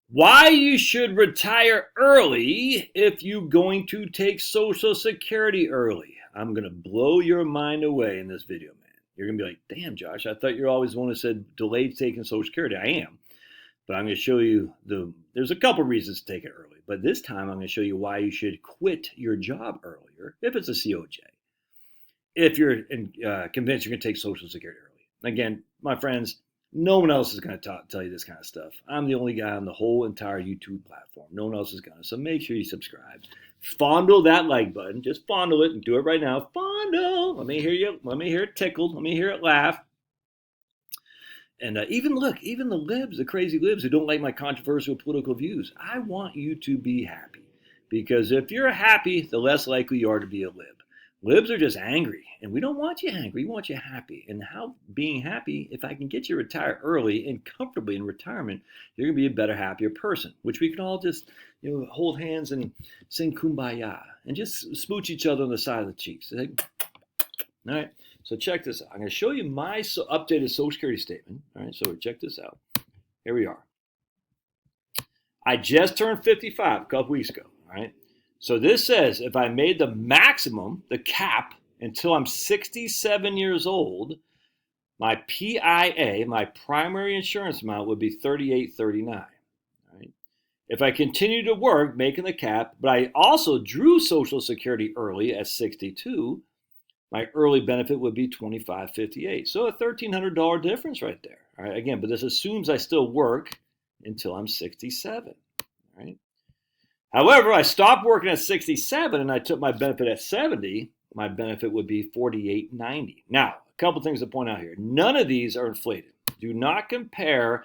Why you should retire early if you're going to take Social Security early. I'm going to blow your mind away in this video, man. You're going to be like, damn, Josh, I thought you're always the one who said delayed taking Social Security. I am. But I'm going to show you there's a couple reasons to take it early. But this time I'm going to show you why you should quit your job earlier if it's a COJ. If you're convinced you're going to take Social Security early. Again, my friends, no one else is going to tell you this kind of stuff. I'm the only guy on the whole entire YouTube platform. No one else is going to. So make sure you subscribe. Fondle that like button. Just fondle it and do it right now. Fondle. Let me hear you. Let me hear it tickled. Let me hear it laugh. And even the libs, the crazy libs who don't like my controversial political views, I want you to be happy. Because if you're happy, the less likely you are to be a lib. Libs are just angry, and we don't want you angry. We want you happy. And how being happy, if I can get you to retire early and comfortably in retirement, you're going to be a better, happier person, which we can all just hold hands and sing Kumbaya and just smooch each other on the side of the cheeks. All right, so check this out. I'm going to show you my updated Social Security statement. All right, so check this out. Here we are. I just turned 55 a couple weeks ago. All right. So this says if I made the maximum, the cap, until I'm 67 years old, my PIA, my primary insurance amount, would be $38.39. Right? If I continue to work, making the cap, but I also drew Social Security early at 62, my early benefit would be $25.58. So a $1,300 difference right there. All right. Again, but this assumes I still work until I'm 67. All right. However, I stopped working at 67 and I took my benefit at 70, my benefit would be $48.90. Now, a couple things to point out here. None of these are inflated. Do not compare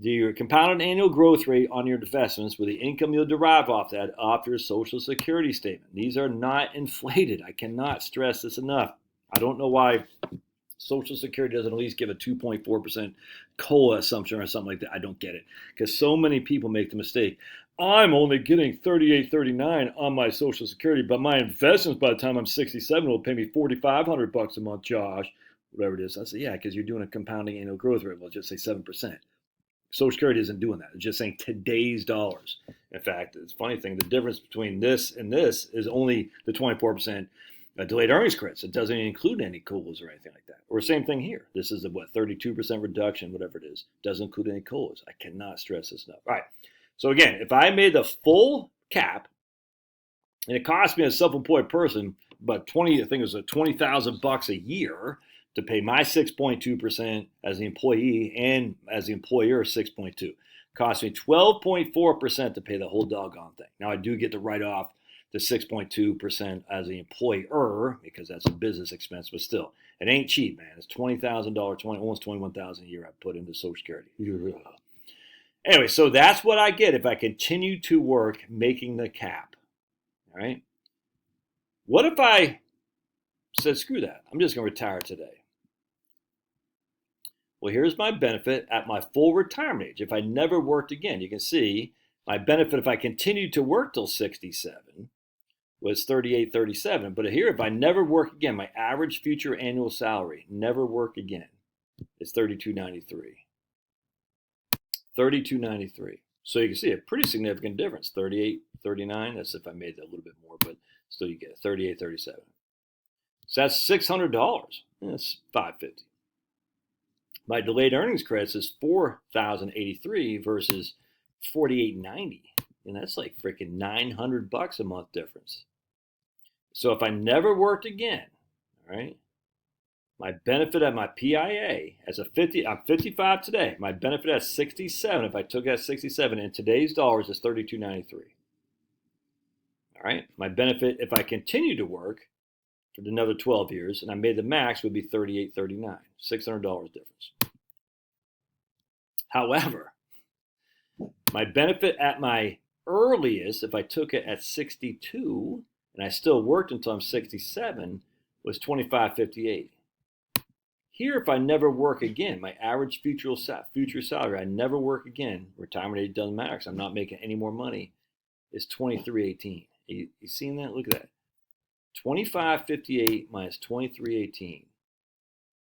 your compounded annual growth rate on your investments with the income you'll derive off that off your Social Security statement. These are not inflated. I cannot stress this enough. I don't know why Social Security doesn't at least give a 2.4% COLA assumption or something like that. I don't get it because so many people make the mistake. I'm only getting $38.39 on my Social Security, but my investments by the time I'm 67 will pay me $4,500 a month, Josh, whatever it is. I say, yeah, because you're doing a compounding annual growth rate. Well, just say 7%. Social Security isn't doing that. It's just saying today's dollars. In fact, it's a funny thing. The difference between this and this is only the 24% delayed earnings credits. It doesn't include any COLAs or anything like that. Or same thing here. This is a 32% reduction, whatever it is. Doesn't include any COLAs. I cannot stress this enough. All right. So again, if I made the full cap, and it cost me as a self-employed person about $20,000 a year to pay my 6.2% as the employee and as the employer 6.2. Cost me 12.4% to pay the whole doggone thing. Now I do get to write off the 6.2% as the employer because that's a business expense, but still, it ain't cheap, man. It's $20,000, almost $21,000 a year I put into Social Security. Anyway, so that's what I get if I continue to work making the cap. All right. What if I said, screw that, I'm just going to retire today? Well, here's my benefit at my full retirement age. If I never worked again, you can see my benefit if I continued to work till 67 was $38.37. But here, if I never work again, my average future annual salary, never work again, is $32.93. $32.93. So you can see a pretty significant difference. $38.39. That's if I made that a little bit more, but still you get $38.37. So that's $600. That's $550. My delayed earnings credits is $4,083 versus $48.90, and that's like freaking $900 a month difference. So if I never worked again, all right, my benefit at my PIA as I'm 55 today. My benefit at 67, if I took it at 67 in today's dollars, is $32.93. All right, my benefit if I continue to work for another 12 years and I made the max would be $38.39, $600 difference. However, my benefit at my earliest, if I took it at 62 and I still worked until I'm 67, was $25.58. Here, if I never work again, my average future salary, I never work again, retirement age doesn't matter because I'm not making any more money, is $23.18. You seen that? Look at that. $25.58 minus $23.18.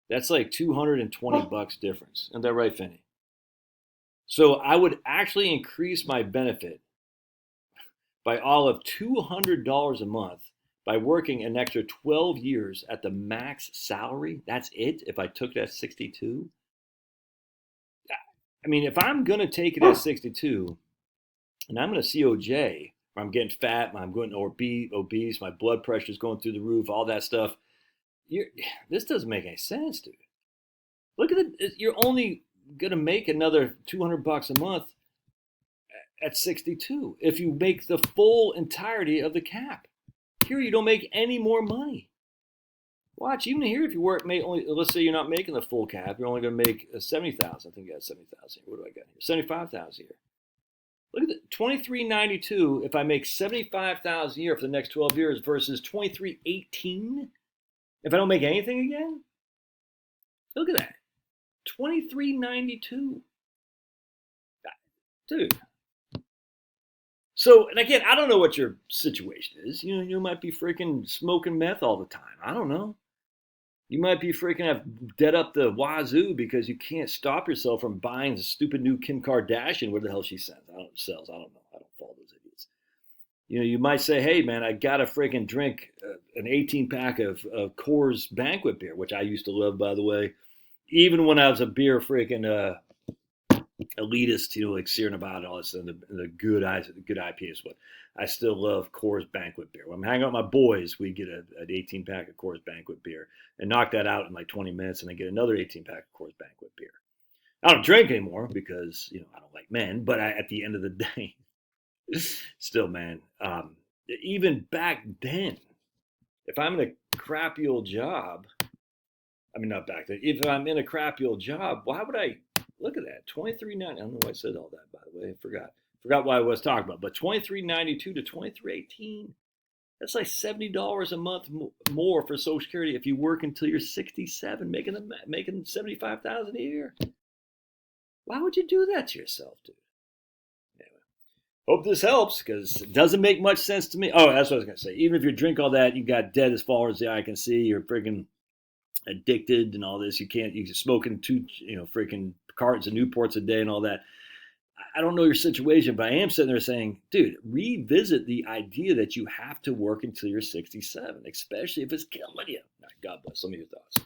That's like $220 difference. Isn't that right, Finney? So I would actually increase my benefit by all of $200 a month by working an extra 12 years at the max salary. That's it. If I took it at 62, I mean, if I'm going to take it at 62 and I'm going to COJ, I'm getting fat, I'm going obese, my blood pressure is going through the roof, all that stuff. This doesn't make any sense, dude. Look at it. You're only going to make another $200 a month at 62 if you make the full entirety of the cap. Here, you don't make any more money. Watch, even here, if you only, let's say you're not making the full cap, you're only going to make 70,000. I think you got 70,000 here. What do I got here? 75,000 here. Look at the $23.92 if I make 75,000 a year for the next 12 years versus $23.18 if I don't make anything again. Look at that. $23.92. Dude. So, and again, I don't know what your situation is. You might be freaking smoking meth all the time. I don't know. You might be freaking have dead up the wazoo because you can't stop yourself from buying the stupid new Kim Kardashian. What the hell she sells? I don't know. I don't follow those idiots. You might say, hey, man, I got to freaking drink an 18-pack of Coors Banquet beer, which I used to love, by the way. Even when I was a beer freaking elitist, like Sierra Nevada, all this, and the good IPAs, but I still love Coors Banquet beer. When I'm hanging out with my boys, we get an 18-pack of Coors Banquet beer and knock that out in like 20 minutes, and then get another 18-pack of Coors Banquet beer. I don't drink anymore because I don't like men, but at the end of the day, still, man, even back then, if I'm in a crappy old job, I mean, not back then, if I'm in a crappy old job, why would I? Look at that, $23.90. I don't know why I said all that, by the way. I forgot what I was talking about. But $23.92 to $23.18. That's like $70 a month more for Social Security if you work until you're 67, making $75,000 a year. Why would you do that to yourself, dude? Anyway, hope this helps because it doesn't make much sense to me. Oh, that's what I was gonna say. Even if you drink all that, you got dead as far as the eye can see. You're freaking addicted and all this. You're smoking 2, freaking cartons of Newports a day and all that. I don't know your situation, but I am sitting there saying, dude, revisit the idea that you have to work until you're 67, especially if it's killing you. God bless. Some of your thoughts.